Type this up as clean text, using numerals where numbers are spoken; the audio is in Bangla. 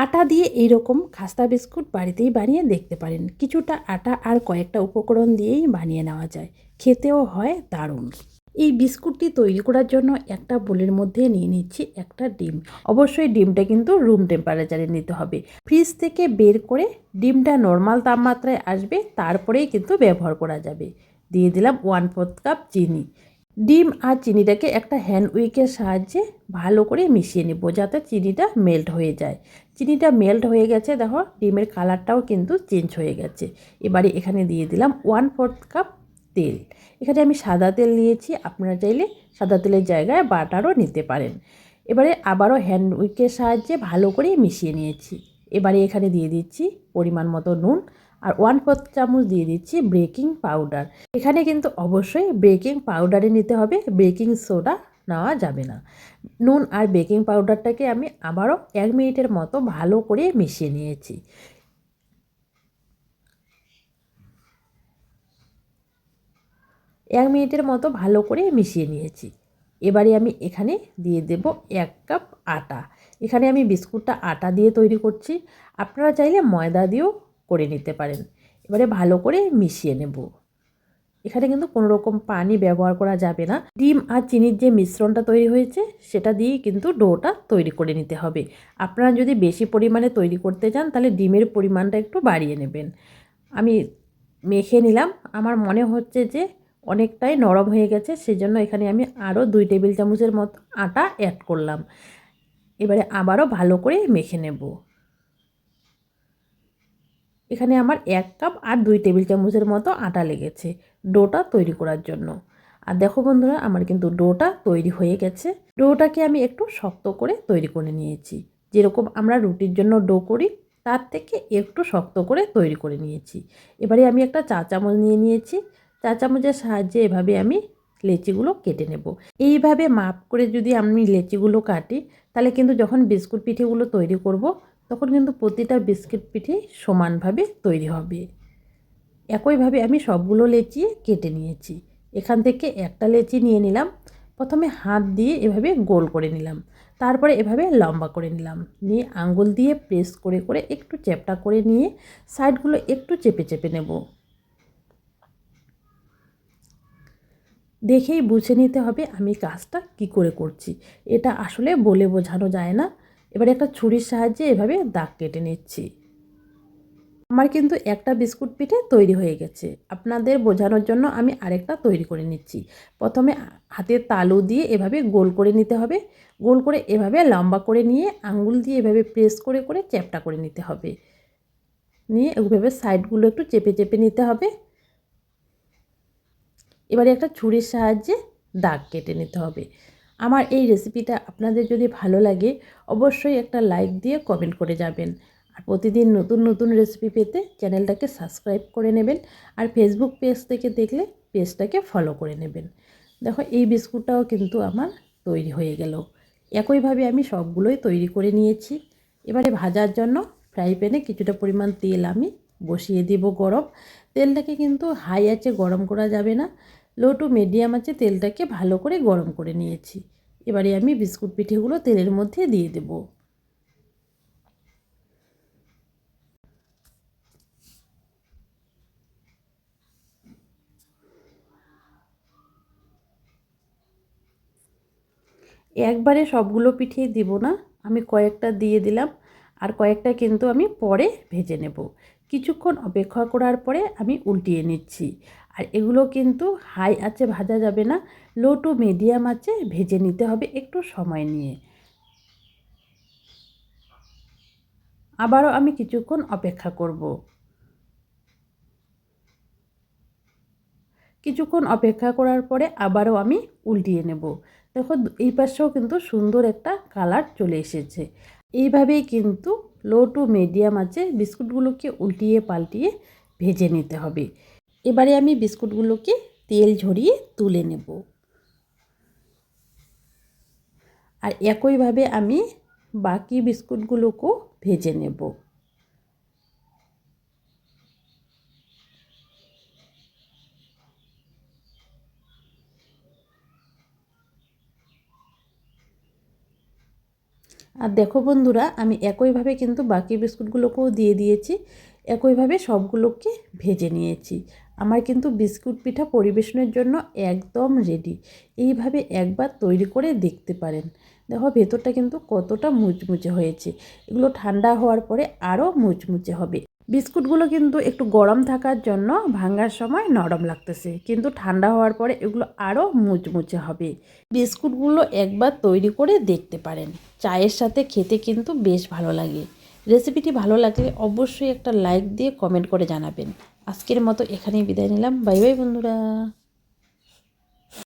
আটা দিয়ে এইরকম খাস্তা বিস্কুট বাড়িতেই বানিয়ে দেখতে পারেন। কিছুটা আটা আর কয়েকটা উপকরণ দিয়েই বানিয়ে নেওয়া যায়, খেতেও হয় দারুণ। এই বিস্কুটটি তৈরি করার জন্য একটা বোলের মধ্যে নিয়ে নিচ্ছি একটা ডিম। অবশ্যই ডিমটা কিন্তু রুম টেম্পারেচারে নিতে হবে। ফ্রিজ থেকে বের করে ডিমটা নর্মাল তাপমাত্রায় আসবে, তারপরেই কিন্তু ব্যবহার করা যাবে। দিয়ে দিলাম 1/4 কাপ চিনি। ডিম আর চিনিটাকে একটা হ্যান্ড উইকের সাহায্যে ভালো করে মিশিয়ে নেব, যাতে চিনিটা মেল্ট হয়ে যায়। চিনিটা মেল্ট হয়ে গেছে, দেখো ডিমের কালারটাও কিন্তু চেঞ্জ হয়ে গেছে। এবারে এখানে দিয়ে দিলাম 1/4 কাপ তেল। এখানে আমি সাদা তেল নিয়েছি, আপনারা চাইলে সাদা তেলের জায়গায় বাটারও নিতে পারেন। এবারে আবারও হ্যান্ড উইকের সাহায্যে ভালো করে মিশিয়ে নিয়েছি। এবারে এখানে দিয়ে দিচ্ছি পরিমাণ মতো নুন, আর 1/4 চামচ দিয়ে দিচ্ছি বেকিং পাউডার। এখানে কিন্তু অবশ্যই বেকিং পাউডারে নিতে হবে, বেকিং সোডা নেওয়া যাবে না। নুন আর বেকিং পাউডারটাকে আমি আবারও 1 মিনিটের মতো ভালো করে মিশিয়ে নিয়েছি। 1 মিনিটের মতো ভালো করে মিশিয়ে নিয়েছি। এবারে আমি এখানে দিয়ে দেব 1 কাপ আটা। এখানে আমি বিস্কুটটা আটা দিয়ে তৈরি করছি, আপনারা চাইলে ময়দা দিয়েও করে নিতে পারেন। এবারে ভালো করে মিশিয়ে নেব। এখানে কিন্তু কোনো রকম পানি ব্যবহার করা যাবে না। ডিম আর চিনির যে মিশ্রণটা তৈরি হয়েছে সেটা দিয়েই কিন্তু ডোটা তৈরি করে নিতে হবে। আপনারা যদি বেশি পরিমাণে তৈরি করতে চান তাহলে ডিমের পরিমাণটা একটু বাড়িয়ে নেবেন। আমি মেখে নিলাম, আমার মনে হচ্ছে যে অনেকটাই নরম হয়ে গেছে, সেজন্য এখানে আমি আরও 2 টেবিল চামচের মতো আটা অ্যাড করলাম। এবারে আবারও ভালো করে মেখে নেব। এখানে আমার 1 কাপ আর 2 টেবিল চামচের মতো আটা লেগেছে ডোটা তৈরি করার জন্য। আর দেখো বন্ধুরা, আমার কিন্তু ডোটা তৈরি হয়ে গেছে। ডোটাকে আমি একটু শক্ত করে তৈরি করে নিয়েছি, যেরকম আমরা রুটির জন্য ডো করি তার থেকে একটু শক্ত করে তৈরি করে নিয়েছি। এবারে আমি একটা চা চামচ নিয়ে নিয়েছি, চা চামচের সাহায্যে এভাবে আমি লেচিগুলো কেটে নেব। এইভাবে মাপ করে যদি আমি লেচিগুলো কাটি, তাহলে কিন্তু যখন বিস্কুট পিঠেগুলো তৈরি করব তখন কিন্তু প্রতিটা বিস্কিট পিঠে সমানভাবে তৈরি হবে। একইভাবে আমি সবগুলো লেচি কেটে নিয়েছি। এখান থেকে একটা লেচি নিয়ে নিলাম, প্রথমে হাত দিয়ে এভাবে গোল করে নিলাম, তারপরে এভাবে লম্বা করে নিলাম, নিয়ে আঙ্গুল দিয়ে প্রেস করে করে একটু চ্যাপটা করে নিয়ে সাইডগুলো একটু চেপে চেপে নেব। দেখেই বুঝে নিতে হবে আমি কাজটা কি করে করছি, এটা আসলে বলে বোঝানো যায় না। এবারে একটা ছুরির সাহায্যে এভাবে দাগ কেটে নিচ্ছি। আমার কিন্তু একটা বিস্কুট পিঠে তৈরি হয়ে গেছে, আপনাদের বোঝানোর জন্য আমি আরেকটা তৈরি করে নিচ্ছি। প্রথমে হাতের তালু দিয়ে এভাবে গোল করে নিতে হবে, গোল করে এভাবে লম্বা করে নিয়ে আঙ্গুল দিয়ে এভাবে প্রেস করে করে চ্যাপটা করে নিতে হবে, নিয়ে ওইভাবে সাইডগুলো একটু চেপে চেপে নিতে হবে। এবারে একটা ছুরির সাহায্যে দাগ কেটে নিতে হবে। আমার এই রেসিপিটা আপনাদের যদি ভালো লাগে অবশ্যই একটা লাইক দিয়ে কমেন্ট করে যাবেন। আর প্রতিদিন নতুন নতুন রেসিপি পেতে চ্যানেলটাকে সাবস্ক্রাইব করে নেবেন, আর ফেসবুক পেজ থেকে দেখলে পেজটাকে ফলো করে নেবেন। দেখো এই বিস্কুটটাও কিন্তু আমার তৈরি হয়ে গেল। একইভাবে আমি সবগুলোই তৈরি করে নিয়েছি। এবারে ভাজার জন্য ফ্রাই প্যানে কিছুটা পরিমাণ তেল আমি বসিয়ে দেব গরম। তেলটাকে কিন্তু হাই আঁচে গরম করা যাবে না, লো টু মিডিয়াম আছে তেলটাকে ভালো করে গরম করে নিয়েছি। এবারে আমি বিস্কুট পিঠেগুলো তেলের মধ্যে দিয়ে দেব। একবারে সবগুলো পিঠে দিব না, আমি কয়েকটা দিয়ে দিলাম, আর কয়েকটা কিন্তু আমি পরে ভেজে নেব। কিছুক্ষণ অপেক্ষা করার পরে আমি উল্টিয়ে নিচ্ছি। আর এগুলো কিন্তু হাই আঁচে ভাজা যাবে না, লো টু মিডিয়াম আঁচে ভেজে নিতে হবে একটু সময় নিয়ে। আবারও আমি কিছুক্ষণ অপেক্ষা করব। কিছুক্ষণ অপেক্ষা করার পরে আবারও আমি উল্টিয়ে নেব। দেখো এই পাশেও কিন্তু সুন্দর একটা কালার চলে এসেছে। এইভাবেই কিন্তু লো টু মিডিয়াম আছে বিস্কুটগুলোকে উল্টিয়ে পাল্টিয়ে ভেজে নিতে হবে। এবারে আমি বিস্কুটগুলোকে তেল ঝরিয়ে তুলে নেব। আর একইভাবে আমি বাকি বিস্কুটগুলোকেও ভেজে নেব। আর দেখো বন্ধুরা, আমি একইভাবে কিন্তু বাকি বিস্কুটগুলোকেও দিয়ে দিয়েছি, একইভাবে সবগুলোকে ভেজে নিয়েছি। আমার কিন্তু বিস্কুট পিঠা পরিবেশনের জন্য একদম রেডি। এইভাবে একবার তৈরি করে দেখতে পারেন। দেখো ভেতরটা কিন্তু কতটা মুচমুচে হয়েছে। এগুলো ঠান্ডা হওয়ার পরে আরও মুচমুচে হবে। বিস্কুটগুলো কিন্তু একটু গরম থাকার জন্য ভাঙার সময় নরম লাগতেছে, কিন্তু ঠান্ডা হওয়ার পরে এগুলো আরও মুচমুচে হবে। বিস্কুটগুলো একবার তৈরি করে দেখতে পারেন, চায়ের সাথে খেতে কিন্তু বেশ ভালো লাগে। রেসিপিটি ভালো লাগলে অবশ্যই একটা লাইক দিয়ে কমেন্ট করে জানাবেন। আজকের মতো এখানেই বিদায় নিলাম। বাই বাই বন্ধুরা।